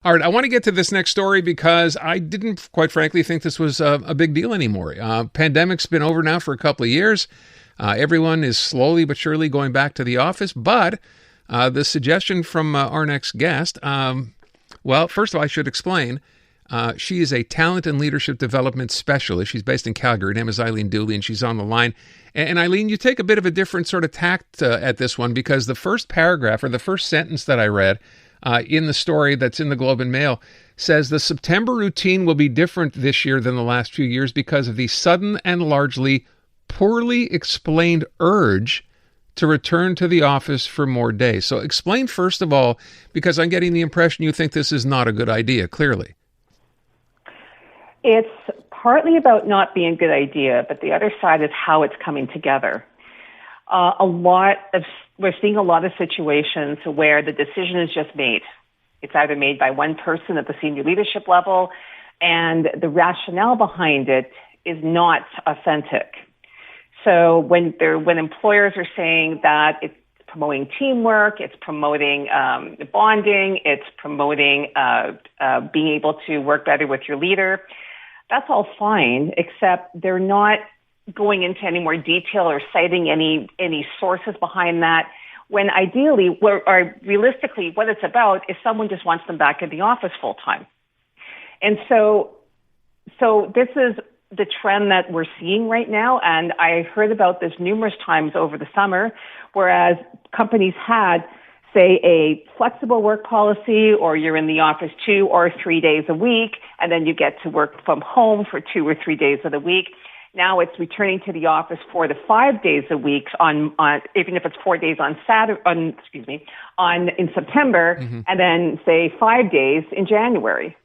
All right, I want to get to this next story because I didn't, quite frankly, think this was a big deal anymore. Pandemic's been over now for a couple of years. Everyone is slowly but surely going back to the office, but the suggestion from our next guest, well, first of all, I should explain. She is a talent and leadership development specialist. She's based in Calgary. Her name is Eileen Dooley, and she's on the line. And Eileen, you take a bit of a different sort of tact at this one because the first paragraph or the first sentence that I read in the story that's in the Globe and Mail says the September routine will be different this year than the last few years because of the sudden and largely poorly explained urge to return to the office for more days. So explain first of all, because I'm getting the impression you think this is not a good idea, clearly. It's partly about not being a good idea, but the other side is how it's coming together. We're seeing a lot of situations where the decision is just made. It's either made by one person at the senior leadership level, and the rationale behind it is not authentic. So when employers are saying that it's promoting teamwork, it's promoting bonding, it's promoting being able to work better with your leader, that's all fine, except they're not going into any more detail or citing any sources behind that, when ideally or realistically what it's about is someone just wants them back in the office full time. And so this is the trend that we're seeing right now, and I heard about this numerous times over the summer, whereas companies had, say, a flexible work policy, or you're in the office 2 or 3 days a week, and then you get to work from home for 2 or 3 days of the week. Now it's returning to the office 4 to 5 days a week on even if it's 4 days in September, and then say 5 days in January.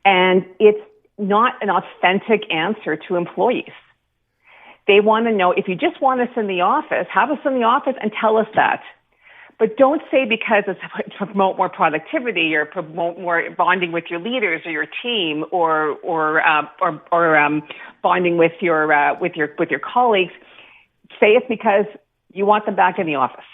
And it's not an authentic answer to employees. They want to know, if you just want us in the office, have us in the office and tell us that. But don't say because it's to promote more productivity or promote more bonding with your leaders or your team or bonding with your colleagues. Say it's because you want them back in the office.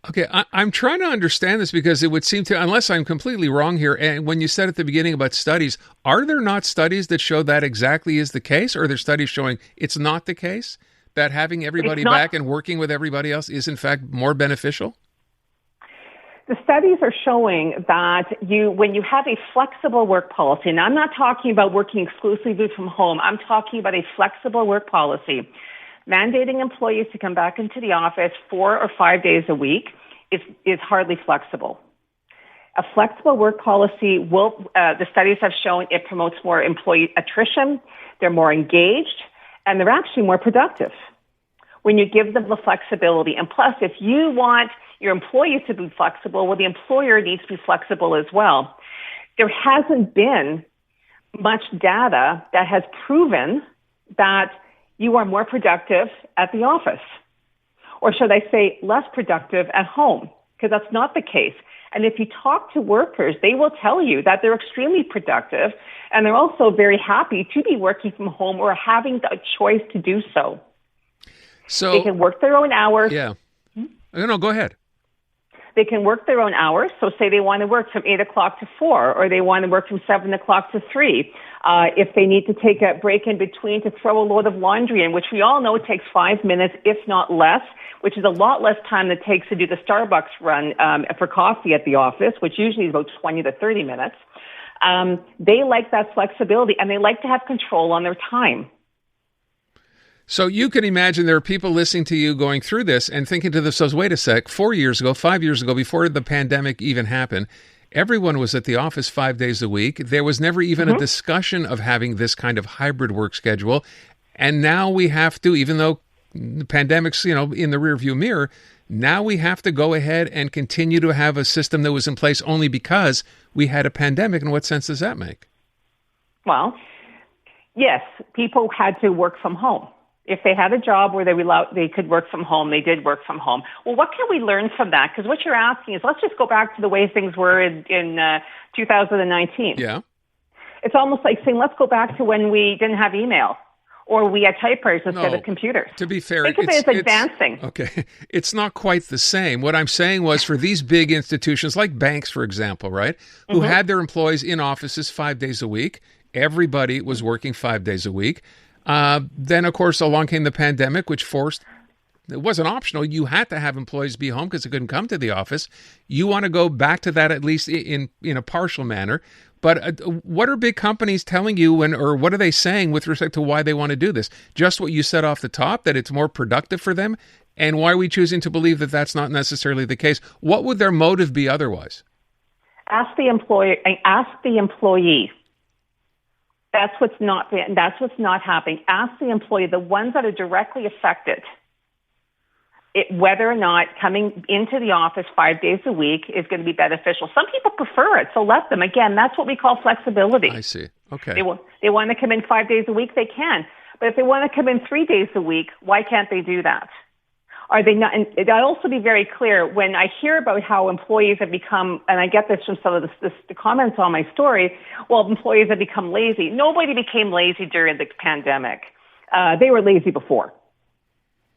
Okay, I'm trying to understand this because it would seem to, unless I'm completely wrong here, and when you said at the beginning about studies, are there not studies that show that exactly is the case, or are there studies showing it's not the case? That having everybody back and working with everybody else is, in fact, more beneficial? The studies are showing that when you have a flexible work policy, and I'm not talking about working exclusively from home, I'm talking about a flexible work policy, mandating employees to come back into the office 4 or 5 days a week is hardly flexible. A flexible work policy the studies have shown it promotes more employee attrition, they're more engaged, and they're actually more productive when you give them the flexibility. And plus, if you want your employees to be flexible, well, the employer needs to be flexible as well. There hasn't been much data that has proven that you are more productive at the office, or should I say less productive at home, because that's not the case. And if you talk to workers, they will tell you that they're extremely productive, and they're also very happy to be working from home or having the choice to do so. So they can work their own hours. Yeah. No, go ahead. They can work their own hours. So say they want to work from 8 o'clock to 4, or they want to work from 7 o'clock to 3. If they need to take a break in between to throw a load of laundry in, which we all know takes 5 minutes, if not less, which is a lot less time than it takes to do the Starbucks run for coffee at the office, which usually is about 20 to 30 minutes. They like that flexibility, and they like to have control on their time. So you can imagine there are people listening to you going through this and thinking to themselves, wait a sec, 4 years ago, 5 years ago, before the pandemic even happened, everyone was at the office 5 days a week. There was never even a discussion of having this kind of hybrid work schedule. And now we have to, even though the pandemic's, in the rearview mirror, now we have to go ahead and continue to have a system that was in place only because we had a pandemic. And what sense does that make? Well, yes, people had to work from home. If they had a job where they could work from home, they did work from home. Well, what can we learn from that? Because what you're asking is, let's just go back to the way things were in 2019. Yeah. It's almost like saying, let's go back to when we didn't have email, or we had typewriters instead of computers. To be fair, think of it as advancing. Okay, it's not quite the same. What I'm saying was for these big institutions like banks, for example, right, who had their employees in offices 5 days a week, everybody was working 5 days a week. Then, of course, along came the pandemic, which forced, it wasn't optional. You had to have employees be home because they couldn't come to the office. You want to go back to that at least in a partial manner. But what are big companies telling you or what are they saying with respect to why they want to do this? Just what you said off the top, that it's more productive for them? And why are we choosing to believe that that's not necessarily the case? What would their motive be otherwise? Ask the employee. That's what's not happening. Ask the employee, the ones that are directly affected, whether or not coming into the office 5 days a week is going to be beneficial. Some people prefer it, so let them. Again, that's what we call flexibility. I see. Okay. They want to come in 5 days a week, they can. But if they want to come in 3 days a week, why can't they do that? Are they not? And I'll also be very clear, when I hear about how employees have become, and I get this from some of the comments on my story, well, employees have become lazy. Nobody became lazy during the pandemic. They were lazy before.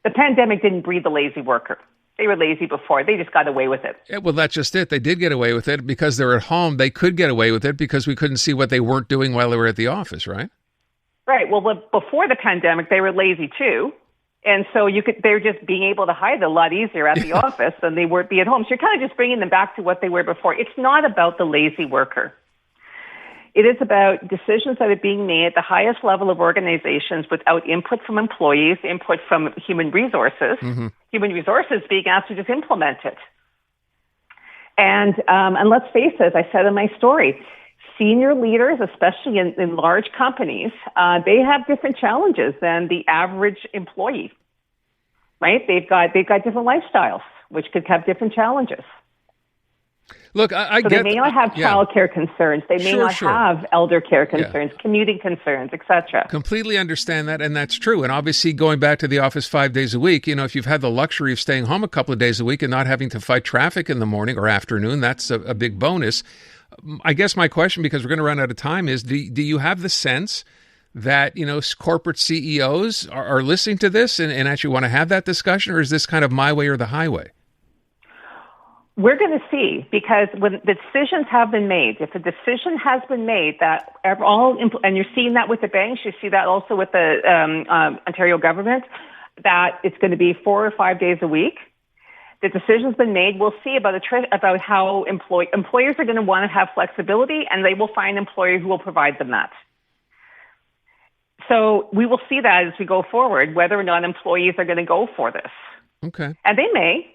The pandemic didn't breed the lazy worker. They were lazy before. They just got away with it. Yeah, well, that's just it. They did get away with it because they're at home. They could get away with it because we couldn't see what they weren't doing while they were at the office, right? Right. Well, before the pandemic, they were lazy too. And so they're just being able to hide a lot easier at the office than they would be at home. So you're kind of just bringing them back to what they were before. It's not about the lazy worker. It is about decisions that are being made at the highest level of organizations without input from employees, input from human resources, human resources being asked to just implement it. And let's face it, as I said in my story, senior leaders, especially in large companies, they have different challenges than the average employee, right? They've got different lifestyles, which could have different challenges. Look, I so get. They may not have childcare concerns. They may not have elder care concerns, commuting concerns, etc. Completely understand that, and that's true. And obviously, going back to the office 5 days a week, if you've had the luxury of staying home a couple of days a week and not having to fight traffic in the morning or afternoon, that's a big bonus. I guess my question, because we're going to run out of time, is do you have the sense that, corporate CEOs are listening to this and actually want to have that discussion, or is this kind of my way or the highway? We're going to see, because when the decisions have been made, if a decision has been made that and you're seeing that with the banks, you see that also with the Ontario government, that it's going to be 4 or 5 days a week. The decision's been made. We'll see about how employers are going to want to have flexibility, and they will find employers who will provide them that. So we will see that as we go forward, whether or not employees are going to go for this. Okay. And they may.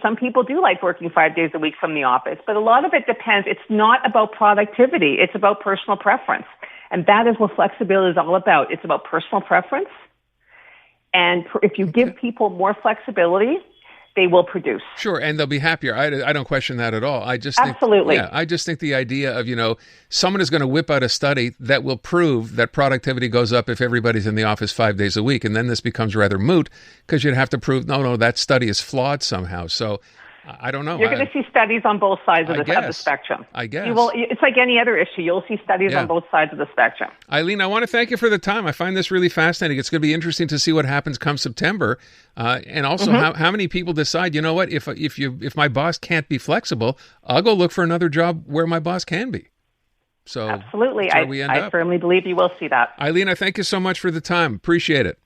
Some people do like working 5 days a week from the office, but a lot of it depends. It's not about productivity. It's about personal preference. And that is what flexibility is all about. It's about personal preference. And if you give people more flexibility, they will produce. Sure, and they'll be happier. I don't question that at all. I just Absolutely. I just think the idea of, someone is going to whip out a study that will prove that productivity goes up if everybody's in the office 5 days a week, and then this becomes rather moot because you'd have to prove, no, that study is flawed somehow. So I don't know. You're going to see studies on both sides of the spectrum. I guess. It's like any other issue. You'll see studies on both sides of the spectrum. Eileen, I want to thank you for the time. I find this really fascinating. It's going to be interesting to see what happens come September. And also how many people decide, you know what, if my boss can't be flexible, I'll go look for another job where my boss can be. So absolutely. I firmly believe you will see that. Eileen, I thank you so much for the time. Appreciate it.